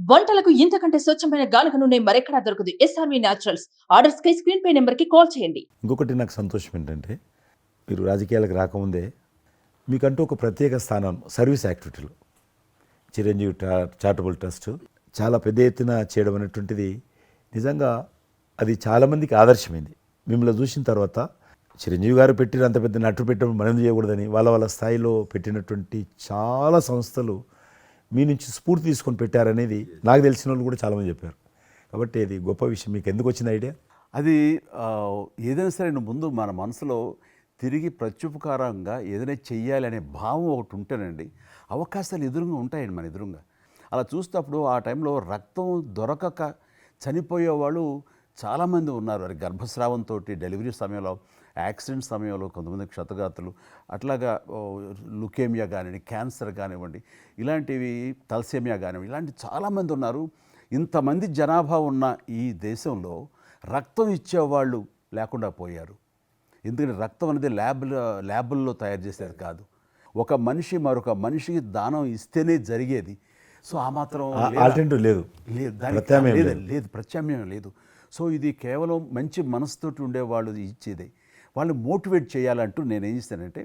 వంటలకు ఇంతకంటే స్వచ్ఛమైన గానుగ నూనె మరెక్కడా దొరకదు. SRV naturals. ఆర్డర్స్ కై స్క్రీన్ పై నెంబర్ కి కాల్ చేయండి. ఇంకొకటి నాకు సంతోషం ఏంటంటే మీరు రాజకీయాలకు రాకముందే మీకంటూ ఒక ప్రత్యేక స్థానం సర్వీస్ యాక్టివిటీలు చిరంజీవి చారిటబుల్ ట్రస్ట్ చాలా పెద్ద ఎత్తున చేయడం అనేటువంటిది నిజంగా అది చాలామందికి ఆదర్శమైంది. మిమ్మల్ని చూసిన తర్వాత చిరంజీవి గారు పెట్టిన అంత పెద్ద నటు పెట్టడం మనం చేయకూడదని వాళ్ళ స్థాయిలో పెట్టినటువంటి చాలా సంస్థలు మీ నుంచి స్ఫూర్తి తీసుకొని పెట్టారనేది నాకు తెలిసిన వాళ్ళు కూడా చాలామంది చెప్పారు. కాబట్టి అది గొప్ప విషయం. మీకు ఎందుకు వచ్చిన ఐడియా? అది ఏదైనా సరే ముందు మన మనసులో తిరిగి ప్రత్యుపకారంగా ఏదైనా చెయ్యాలి అనే భావం ఒకటి ఉంటేనండి అవకాశాలు ఎదురుగా ఉంటాయండి మన ఎదురుగా. అలా చూసినప్పుడు ఆ టైంలో రక్తం దొరకక చనిపోయే వాళ్ళు చాలామంది ఉన్నారు. అది గర్భస్రావంతో, డెలివరీ సమయంలో, యాక్సిడెంట్ సమయంలో కొంతమంది క్షతగాతులు, అట్లాగా లుకేమియా కానివ్వండి, క్యాన్సర్ కానివ్వండి, ఇలాంటివి తలసేమియా కానివ్వండి, ఇలాంటి చాలామంది ఉన్నారు. ఇంతమంది జనాభా ఉన్న ఈ దేశంలో రక్తం ఇచ్చేవాళ్ళు లేకుండా పోయారు. ఎందుకంటే రక్తం అనేది ల్యాబుల్లో తయారు చేసేది కాదు. ఒక మనిషి మరొక మనిషికి దానం ఇస్తేనే జరిగేది. సో ఆ మాత్రం ఆల్టర్నేటివ్ లేదు, లేదు, ప్రత్యామ్నాయం లేదు. సో ఇది కేవలం మంచి మనసుతోటి ఉండేవాళ్ళు ఇచ్చేదే. వాళ్ళు మోటివేట్ చేయాలంటూ నేను ఏం చేస్తానంటే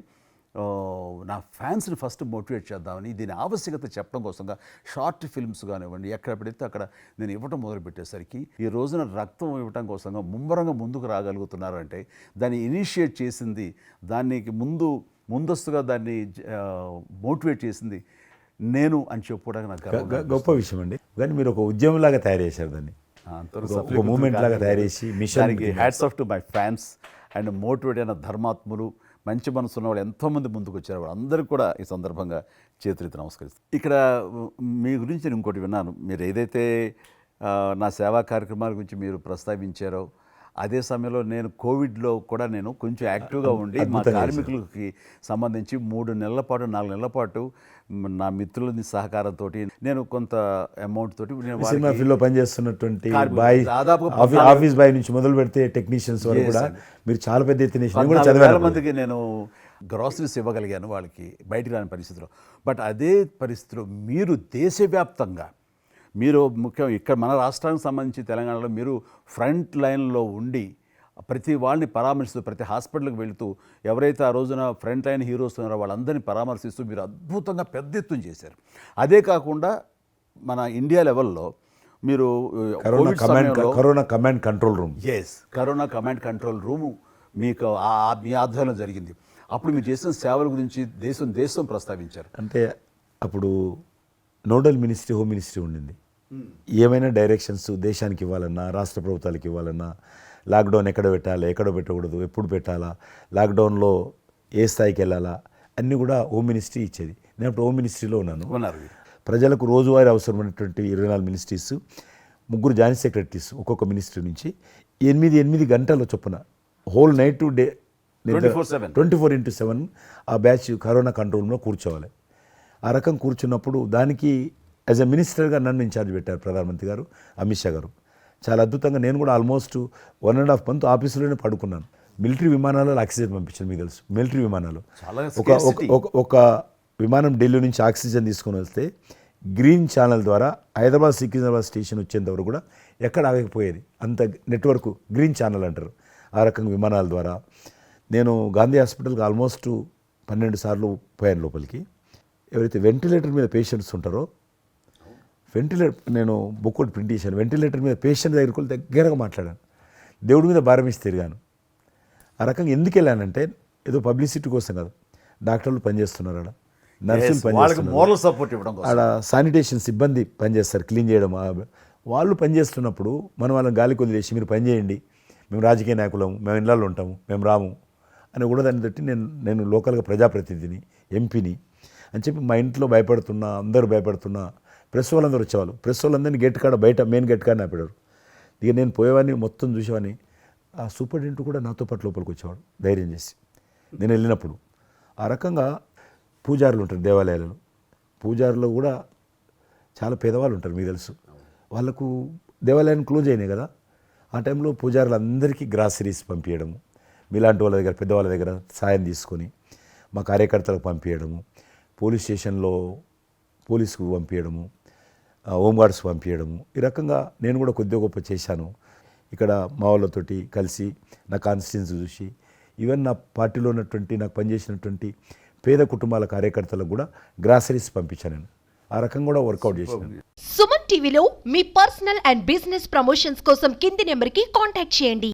నా ఫ్యాన్స్ని ఫస్ట్ మోటివేట్ చేద్దామని దీని ఆవశ్యకత చెప్పడం కోసంగా షార్ట్ ఫిల్మ్స్ కానివ్వండి, ఎక్కడ పెడితే అక్కడ నేను ఇవ్వటం మొదలుపెట్టేసరికి ఈ రోజున రక్తం ఇవ్వటం కోసంగా ముమ్మరంగా ముందుకు రాగలుగుతున్నారు అంటే దాన్ని ఇనిషియేట్ చేసింది, దానికి ముందస్తుగా దాన్ని మోటివేట్ చేసింది నేను అని చెప్పుకోవడానికి నాకు గొప్ప విషయం అండి. కానీ మీరు ఒక ఉద్యమంలాగా తయారు చేశారు దాన్ని, ఒక మూమెంట్ లాగా తయారు చేసి మిషన్కి hats off to my fans and motivate అయిన ధర్మాత్ములు, మంచి మనసు ఉన్న వాళ్ళు ఎంతోమంది ముందుకు వచ్చారు. వాళ్ళందరికీ కూడా ఈ సందర్భంగా చేతులెత్తి నమస్కరిస్తాను. ఇక్కడ మీ గురించి నేను ఇంకోటి విన్నాను. మీరు ఏదైతే నా సేవా కార్యక్రమాల గురించి మీరు ప్రస్తావించారో అదే సమయంలో నేను కోవిడ్లో కూడా నేను కొంచెం యాక్టివ్గా ఉండి మా కార్మికులకి సంబంధించి 3 నెలల పాటు 4 నెలల పాటు నా మిత్రుల సహకారంతో నేను కొంత అమౌంట్ తోటి సినిమా ఫీల్డ్లో పనిచేస్తున్నటువంటి దాదాపు ఆఫీస్ బాయ్ నుంచి మొదలు పెడితే టెక్నీషియన్స్ వరకు కూడా మీరు చాలా పెద్ద ఎత్తున 4,000 మందికి నేను గ్రాసరీస్ ఇవ్వగలిగాను వాళ్ళకి బయటికి రాని పరిస్థితిలో. బట్ అదే పరిస్థితిలో మీరు దేశవ్యాప్తంగా మీరు ముఖ్యం ఇక్కడ మన రాష్ట్రానికి సంబంధించి తెలంగాణలో మీరు ఫ్రంట్ లైన్లో ఉండి ప్రతి వాళ్ళని పరామర్శిస్తూ, ప్రతి హాస్పిటల్కి వెళుతూ ఎవరైతే ఆ రోజున ఫ్రంట్ లైన్ హీరోస్ ఉన్నారో వాళ్ళందరినీ పరామర్శిస్తూ మీరు అద్భుతంగా పెద్ద ఎత్తున చేశారు. అదే కాకుండా మన ఇండియా లెవెల్లో మీరు corona command control room, corona command control room మీకు మీ ఆధ్వర్యంలో జరిగింది. అప్పుడు మీరు చేసిన సేవల గురించి దేశం ప్రస్తావించారు. అంటే అప్పుడు నోడల్ మినిస్ట్రీ, హోమ్ మినిస్ట్రీ ఉండింది. ఏమైనా డైరెక్షన్స్ దేశానికి ఇవ్వాలన్నా, రాష్ట్ర ప్రభుత్వాలకు ఇవ్వాలన్నా, లాక్డౌన్ ఎక్కడ పెట్టాలా, ఎక్కడ పెట్టకూడదు, ఎప్పుడు పెట్టాలా, లాక్డౌన్లో ఏ స్థాయికి వెళ్ళాలా అన్నీ కూడా హోమ్ మినిస్ట్రీ ఇచ్చేది. నేను అప్పుడు హోమ్ మినిస్ట్రీలో ఉన్నాను. ప్రజలకు రోజువారీ అవసరమైనటువంటి 24 మినిస్ట్రీస్, 3 జాయింట్ సెక్రటరీస్ ఒక్కొక్క మినిస్ట్రీ నుంచి 8 గంటల చొప్పున హోల్ నైట్ టు డే 24/7 ఆ బ్యాచ్ కరోనా కంట్రోల్ రూమ్లో కూర్చోవాలి. ఆ రకం కూర్చున్నప్పుడు దానికి యాజ్ ఎ మినిస్టర్గా నన్ను ఇన్ఛార్జ్ పెట్టారు ప్రధానమంత్రి గారు, అమిత్ షా గారు. చాలా అద్భుతంగా నేను కూడా ఆల్మోస్ట్ 1.5 month ఆఫీసులోనే పడుకున్నాను. మిలిటరీ విమానాలలో ఆక్సిజన్ పంపించాను. మీకు తెలుసు మిలిటరీ విమానాలు ఒక విమానం ఢిల్లీ నుంచి ఆక్సిజన్ తీసుకొని వస్తే గ్రీన్ ఛానల్ ద్వారా హైదరాబాద్ సికింద్రాబాద్ స్టేషన్ వచ్చేంత వరకు కూడా ఎక్కడ ఆగకపోయేది. అంత నెట్వర్క్ గ్రీన్ ఛానల్ అంటారు. ఆ రకంగా విమానాల ద్వారా నేను గాంధీ హాస్పిటల్కి ఆల్మోస్ట్ 12 సార్లు పోయాను లోపలికి. ఎవరైతే వెంటిలేటర్ మీద పేషెంట్స్ ఉంటారో నేను బుక్ ఒకటి ప్రింట్ చేశాను. వెంటిలేటర్ మీద పేషెంట్ దగ్గరగా మాట్లాడాను. దేవుడి మీద భారం ఇచ్చి తిరిగాను. ఆ రకంగా ఎందుకు వెళ్ళానంటే ఏదో పబ్లిసిటీ కోసం కాదు. డాక్టర్లు పనిచేస్తున్నారు, ఆడ నర్సులు పనిచేస్తున్నారు, ఆడ శానిటేషన్ సిబ్బంది పనిచేస్తారు, క్లీన్ చేయడం. వాళ్ళు పనిచేస్తున్నప్పుడు మనం వాళ్ళని గాలికి వదిలేసి మీరు పని చేయండి, మేము రాజకీయ నాయకులము, మేము ఇళ్ళల్లో ఉంటాము, మేము రాము అని కూడా దాన్ని బట్టి నేను లోకల్గా ప్రజాప్రతినిధిని, ఎంపీని అని చెప్పి మా ఇంట్లో భయపడుతున్నా, అందరూ భయపడుతున్నా, ప్రెస్ వాళ్ళందరూ వచ్చేవాళ్ళు. ప్రెస్ వాళ్ళందరినీ గేట్ కాడ బయట మెయిన్ గేట్ కాడ ఆపాడు. ఇక నేను పోయేవాడిని, మొత్తం చూసేవాడిని. ఆ సూపరింటెండెంట్ కూడా నాతో పాటు లోపలికి వచ్చేవాడు ధైర్యం చేసి నేను వెళ్ళినప్పుడు. ఆ రకంగా పూజారులు ఉంటారు దేవాలయాలలో. పూజారులు కూడా చాలా పేదవాళ్ళు ఉంటారు, మీకు తెలుసు. వాళ్ళకు దేవాలయాన్ని క్లోజ్ అయినాయి కదా. ఆ టైంలో పూజారులు అందరికీ గ్రాసరీస్ పంపించడము, మీలాంటి వాళ్ళ దగ్గర పెద్దవాళ్ళ దగ్గర సాయం తీసుకొని మా కార్యకర్తలకు పంపించడము, పోలీస్ స్టేషన్లో పోలీసుకు పంపించడము, హోంగార్డ్స్ పంపించడము, ఈ రకంగా నేను కూడా కొద్దిగా గొప్ప చేశాను. ఇక్కడ మా వాళ్ళతోటి కలిసి నా కాన్స్టిట్యున్సీ చూసి ఈవెన్ నా పార్టీలో ఉన్నటువంటి నాకు పనిచేసినటువంటి పేద కుటుంబాల కార్యకర్తలకు కూడా గ్రాసరీస్ పంపించాను నేను. ఆ రకంగా కూడా వర్కౌట్ చేశాను. సుమన్ టీవీలో మీ పర్సనల్ అండ్ బిజినెస్ ప్రమోషన్స్ కోసం కింది నెంబర్కి కాంటాక్ట్ చేయండి.